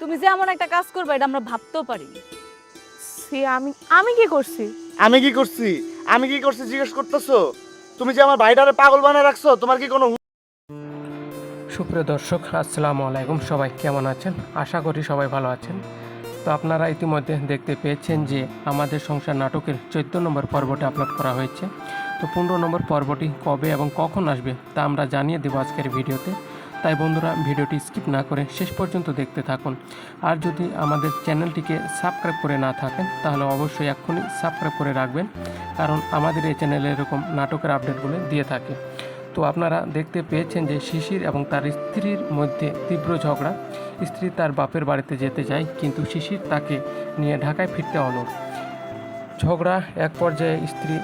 তুমি যে এমন একটা কাজ করবে এটা আমরা ভাবতেও পারিনি। সি আমি আমি কি করছি? আমি কি করছি? আমি কি করছি জিজ্ঞেস করতেছো? তুমি যে আমার ভাইটারে পাগল বানায় রাখছো, তোমার কি কোনো সুপ্রিয় দর্শক, আসসালামু আলাইকুম। সবাই কেমন আছেন? আশা করি সবাই ভালো আছেন। তো আপনারা ইতিমধ্যে দেখতে পেয়েছেন যে আমাদের সংসার নাটকের 14 নম্বর পর্বটি আপলোড করা হয়েছে। তো 15 নম্বর পর্বটি কবে এবং কখন আসবে তা আমরা জানিয়ে দেবো আজকের ভিডিওতে। তাই বন্ধুরা, ভিডিওটি স্কিপ না করে শেষ পর্যন্ত দেখতে থাকুন। আর যদি আমাদের চ্যানেলটিকে সাবস্ক্রাইব করে না থাকেন তাহলে অবশ্যই এক্ষুনি সাবস্ক্রাইব করে রাখবেন, কারণ আমাদের এই চ্যানেলে এরকম নাটকের আপডেটগুলো দিয়ে থাকে। তো আপনারা দেখতে পেয়েছেন যে শিশির এবং তার স্ত্রীর মধ্যে তীব্র ঝগড়া। স্ত্রী তার বাপের বাড়িতে যেতে যায়, কিন্তু শিশির তাকে নিয়ে ঢাকায় ফিরতে অনুরোধ। ঝগড়া এক পর্যায়ে স্ত্রী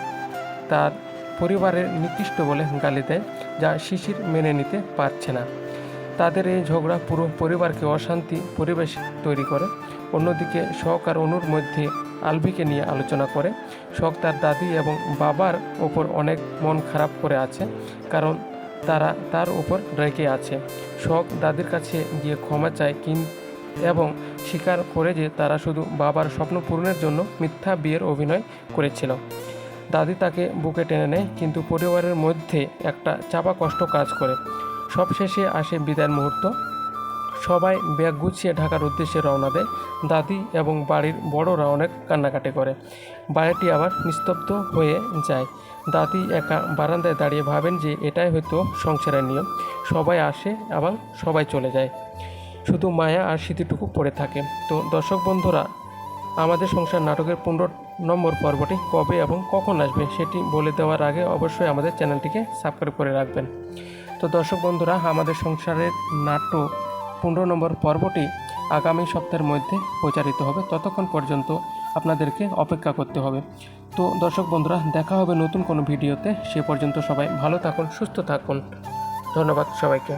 তার পরিবারের নিকৃষ্ট বলে গালি দেয়, যা শিশির মেনে নিতে পারছে না। তাদের এই ঝগড়া পুরো পরিবারকে অশান্তি পরিবেশ তৈরি করে। অন্যদিকে শখ আর অনুর মধ্যে আলভিকে নিয়ে আলোচনা করে। শখ তার দাদি এবং বাবার ওপর অনেক মন খারাপ করে আছে, কারণ তারা তার উপর রেগে আছে। শখ দাদির কাছে গিয়ে ক্ষমা চায় এবং স্বীকার করে যে তারা শুধু বাবার স্বপ্ন পূরণের জন্য মিথ্যা বিয়ের অভিনয় করেছিল। দাদি তাকে বুকে টেনে নেয়, কিন্তু পরিবারের মধ্যে একটা চাপা কষ্ট কাজ করে। সবশেষে আসে বিদায়ের মুহূর্ত। সবাই ব্যাগ গুছিয়ে ঢাকার উদ্দেশ্যে রওনা দেয়। দাদি এবং বাড়ির বড়রা অনেক কান্নাকাটি করে। বাড়িটি আবার নিস্তব্ধ হয়ে যায়। দাদি একা বারান্দায় দাঁড়িয়ে ভাবেন যে এটাই হয়তো সংসারের নিয়ম। সবাই আসে এবং সবাই চলে যায়, শুধু মায়া আর স্মৃতিটুকু পড়ে থাকে। তো দর্শক বন্ধুরা, আমাদের সংসার নাটকের 15 নম্বর পর্বটি কবে এবং কখন আসবে সেটি বলে দেওয়ার আগে অবশ্যই আমাদের চ্যানেলটিকে সাবস্ক্রাইব করে রাখবেন। তো দর্শক বন্ধুরা, আমাদের সংসারের নাটক 15 নম্বর পর্বটি আগামী সপ্তাহের মধ্যে প্রচারিত হবে। ততক্ষণ পর্যন্ত আপনাদেরকে অপেক্ষা করতে হবে। তো দর্শক বন্ধুরা, দেখা হবে নতুন কোনো ভিডিওতে। সে পর্যন্ত সবাই ভালো থাকুন, সুস্থ থাকুন। ধন্যবাদ সবাইকে।